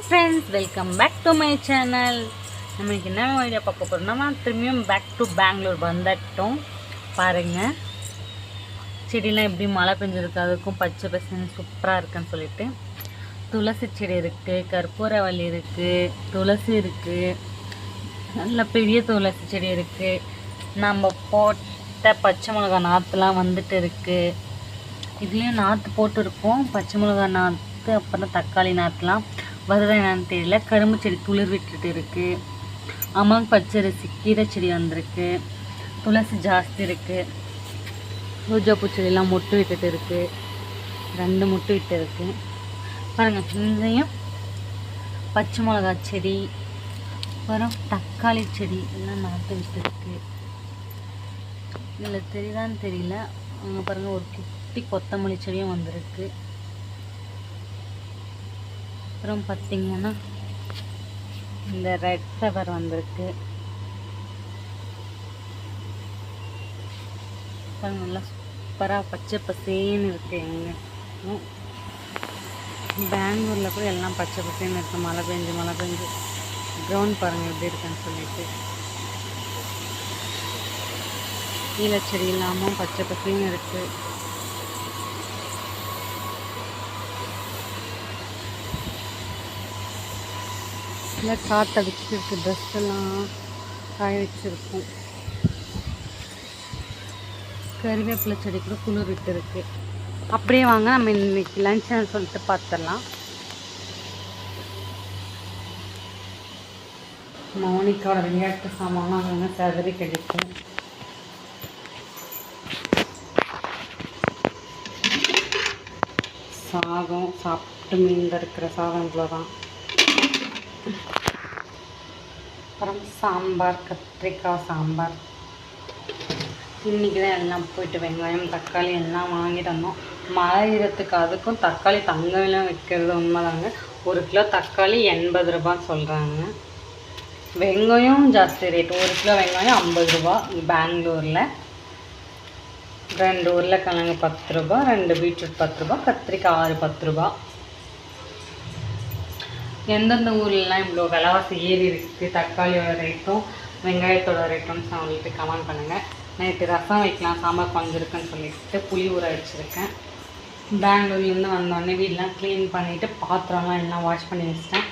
Friends, welcome back to my channel. நம்மளுக்கு என்ன video பார்க்க போகிறோம்னா திரும்பியும் பேக் டு பெங்களூர் வந்துட்டோம். பாருங்கள், செடிலாம் எப்படி மழை பெஞ்சிருக்கு, அதுக்கும் பச்சை பசங்க சூப்பராக இருக்குன்னு சொல்லிட்டு துளசி செடி இருக்குது, கற்பூரவள்ளி இருக்குது, துளசி இருக்குது, நல்ல பெரிய துளசி செடி இருக்குது. நம்ம போட்ட பச்சை மிளகா நாற்றுலாம் வந்துட்டு இருக்குது. இதுலேயும் நாற்று போட்டுருக்கோம், பச்சை மிளகா நாற்று, அப்புறம் தக்காளி நாற்றுலாம் வருதா என்னன்னு தெரியல. கரும்பு செடி துளிர் விட்டுட்டு இருக்குது. அம்மாங்க பச்சரிசி கீரை செடி வந்திருக்கு. துளசி ஜாஸ்தி இருக்குது. ரோஜா பூச்செடியெல்லாம் மொட்டு விட்டுட்டு இருக்குது, 2 மொட்டு விட்டு இருக்குது. பாருங்கள், இங்கேயும் பச்சை மிளகா செடி, அப்புறம் தக்காளி செடி எல்லாம் நாற்று விட்டு இருக்குது. இதில் தெரியுதான்னு தெரியல. அங்கே பாருங்கள், ஒரு குட்டி கொத்தமல்லி செடியும் வந்திருக்கு. அப்புறம் பார்த்திங்கன்னா இந்த ரெட் பெப்பர் வந்திருக்கு. நல்லா சூப்பராக பச்சை பசேன்னு இருக்குது. எங்கே பெங்களூரில் கூட எல்லாம் பச்சை பசேன்னு இருக்குது. மழை பெஞ்சு கிரவுண்ட் பாருங்கள் எப்படி இருக்குன்னு சொல்லிட்டு. நீலச்செடி இல்லாமல் பச்சை பசேன்னு இருக்குது. இல்லை காற்று அடிச்சிருக்கு, ட்ரெஸ்ஸெல்லாம் காய வச்சுருக்கோம். கருவேப்பிலை செடி கூட குளிர் விட்டு இருக்கு. அப்படியே வாங்க, நம்ம இன்னைக்கு லஞ்சுன்னு சொல்லிட்டு பார்த்துடலாம். மௌனிக்காவோட விளையாட்டு சாமான்லாம் அங்கே சதறி கிடைக்கும். சாதம் சாப்பிட்டு மீந்த இருக்கிற சாதம் இவ்வளோதான். அப்புறம் சாம்பார், கத்திரிக்காய் சாம்பார். இன்றைக்கி தான் எல்லாம் போயிட்டு வெங்காயம் தக்காளி எல்லாம் வாங்கிட்டு வந்தோம். மழை ஈரத்துக்கு அதுக்கும் தக்காளி தங்கலாம் வைக்கிறது உண்மைதாங்க. 1 கிலோ தக்காளி 80 ரூபான்னு சொல்கிறாங்க. வெங்காயம் ஜாஸ்தி ரேட். 1 கிலோ வெங்காயம் 50 ரூபா பெங்களூரில். 2 உருளைக்கிழங்கு 10 ரூபா, 2 பீட்ரூட் 10 ரூபா, கத்திரிக்காய் 6 10 ரூபா. எந்தெந்த ஊர்லலாம் இவ்வளோ விலைவாசி ஏறி இருக்குது, தக்காளியோட ரேட்டும் வெங்காயத்தோட ரேட்டும்னு சொல்லிட்டு கமெண்ட் பண்ணுங்கள். நைட்டு ரசம் வைக்கலாம், சாம்பார் கொஞ்சம் இருக்குன்னு சொல்லிட்டு புளி ஊற வச்சுருக்கேன். பெங்களூர்லேருந்து வந்தோடனே வீடெலாம் க்ளீன் பண்ணிவிட்டு பாத்திரம்லாம் எல்லாம் வாஷ் பண்ணி வச்சிட்டேன்.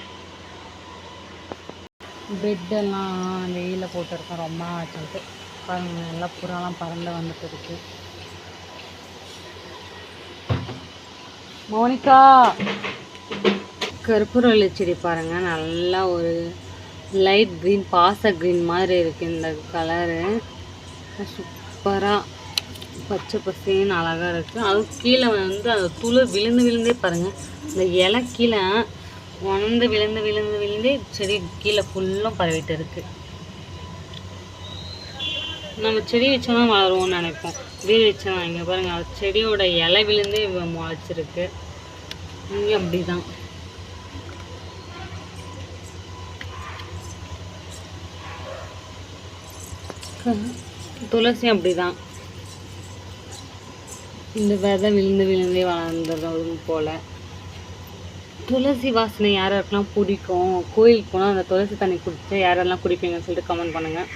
பெட்டெல்லாம் வெயிலில் போட்டுருக்கேன் ரொம்ப நாள் வச்சுட்டு. பாருங்கள், நல்லா புறாலாம் பறந்து வந்துட்டு இருக்கு. மோனிகா, கற்பூரவள்ளி செடி பாருங்கள், நல்லா ஒரு லைட் க்ரீன், பாச க்ரீன் மாதிரி இருக்குது இந்த கலரு. சூப்பராக பச்சை பசேன்னு அழகாக இருக்குது. அதுவும் கீழே வந்து அது துளிர் விழுந்தே பாருங்கள், இந்த இலை கீழே உணர்ந்து விழுந்தே செடி கீழே ஃபுல்லும் பரவிட்டு இருக்குது. நம்ம செடி வச்சோன்னா வளருவோம்னு நினைப்போம், வீடு வச்சோன்னா. இங்கே பாருங்கள், அது செடியோட இலை விழுந்தே முளைச்சிருக்கு. இங்கே அப்படி தான். துளசி அப்படி தான், இந்த விதை விழுந்தே வளர்ந்ததும் போல். துளசி வாசனை யாருக்கெல்லாம் பிடிக்கும், கோயிலுக்கு போனால் அந்த துளசி தண்ணி குடிச்சு யாரெல்லாம் குடிப்பீங்கன்னு சொல்லிட்டு கமெண்ட் பண்ணுங்கள்.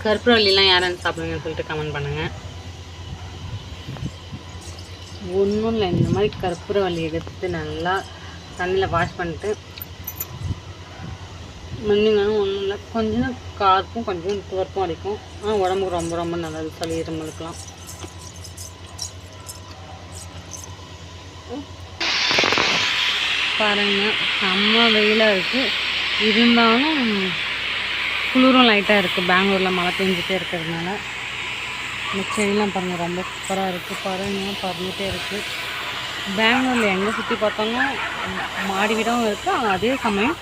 கற்பூரவள்ளிலாம் யாரும் சாப்பிடுங்கன்னு சொல்லிட்டு கமெண்ட் பண்ணுங்கள். ஒன்றும் இல்லை, இந்த மாதிரி கற்பூரவள்ளி எடுத்து நல்லா தண்ணியில் வாஷ் பண்ணிட்டு மண்ணிங்கன்னு ஒன்றும் இல்லை, கொஞ்சம் காற்றும் கொஞ்சம் துவர்ப்பும் அடிக்கும். ஆனால் உடம்புக்கு ரொம்ப ரொம்ப நல்லது, சளி இருமலுக்கெல்லாம். பாருங்கள், செம்ம வெயிலாக இருக்குது, இருந்தாலும் குளிரும் லைட்டாக இருக்குது. பெங்களூரில் மழை பெஞ்சிட்டே இருக்கிறதுனால இந்த செடியெலாம் பாருங்கள் ரொம்ப சூப்பராக இருக்குது. பாருங்கள், பறந்துகிட்டே இருக்குது. பெங்களூரில் எங்கே சுற்றி பார்த்தாலும் மாடி வீடும் இருக்குது, அதே சமயம்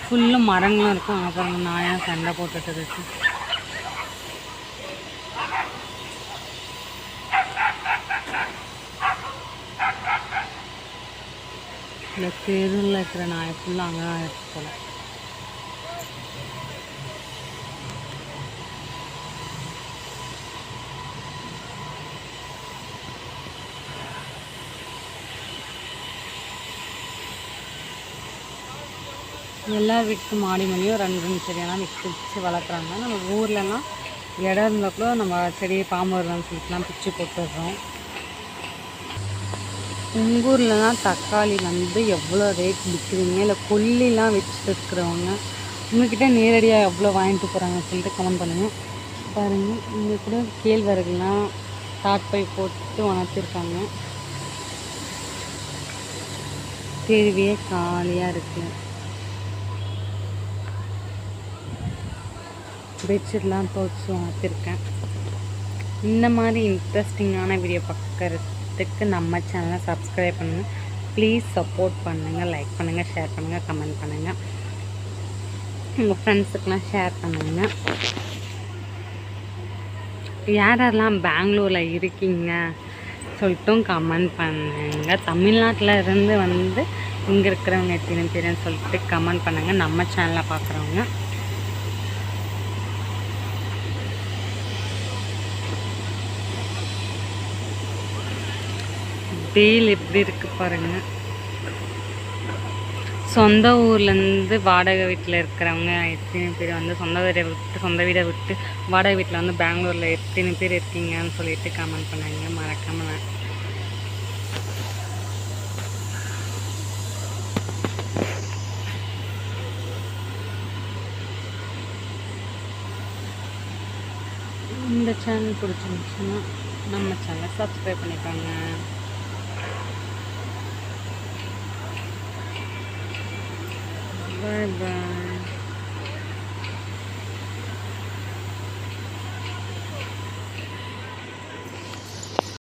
ஃபுல்லும் மரங்களும் இருக்கும். அங்கே பாருங்கள், நாயாக சண்டை போட்டுட்டு இருக்குது. இந்த தெருவில் இருக்கிற நாயை ஃபுல்லாக அங்கே தான் இருக்கு போல. எல்லா வீட்டு மாடி மணியும் 2 செடியெல்லாம் வச்சு வளர்க்குறாங்க. நம்ம ஊர்லலாம் இடம் இருந்தால் கூட நம்ம செடியை பாம்பு வருதான்னு சொல்லிட்டுலாம் பிச்சு போட்டுடுறோம். உங்கள் ஊரில் தான் தக்காளி எவ்வளோ ரேட் விற்கிறீங்க, இல்லை கொல்லிலாம் வச்சுருக்கிறவங்க உங்கள்கிட்ட நேரடியாக எவ்வளோ வாங்கிட்டு போகிறாங்கன்னு சொல்லிட்டு கமெண்ட் பண்ணுங்கள். பாருங்கள், இங்கே கூட கேழ்வரகுலாம் தாட்பை போட்டு வளர்த்துருக்காங்க. தெருவே காலியாக இருக்குது. பெட்ஷீட்லாம் துவைச்சி வளர்த்துருக்கேன். இந்த மாதிரி இன்ட்ரெஸ்டிங்கான வீடியோ பார்க்குறதுக்கு நம்ம சேனலை சப்ஸ்கிரைப் பண்ணுங்கள். ப்ளீஸ் சப்போர்ட் பண்ணுங்கள், லைக் பண்ணுங்கள், ஷேர் பண்ணுங்கள், கமெண்ட் பண்ணுங்கள். உங்கள் ஃப்ரெண்ட்ஸுக்கெலாம் ஷேர் பண்ணுங்கள். யாரெல்லாம் பெங்களூரில் இருக்கீங்க சொல்லிட்டும் கமெண்ட் பண்ணுங்கள். தமிழ்நாட்டில் இருந்து இங்கே இருக்கிறவங்க எத்தனை பேருன்னு சொல்லிட்டு கமெண்ட் பண்ணுங்கள். நம்ம சேனலை பார்க்குறவங்க வெயில் எப்படி இருக்குது பாருங்கள். சொந்த ஊர்லேருந்து வாடகை வீட்டில் இருக்கிறவங்க எத்தனை பேர் சொந்த வீடை விட்டு வாடகை வீட்டில் பெங்களூரில் எத்தனை பேர் இருக்கீங்கன்னு சொல்லிட்டு கமெண்ட் பண்ணாங்க. மறக்காமல் இந்த சேனல் பிடிச்சிருந்துச்சுன்னா நம்ம சேனலை சப்ஸ்கிரைப் பண்ணிக்கோங்க. Bye bye.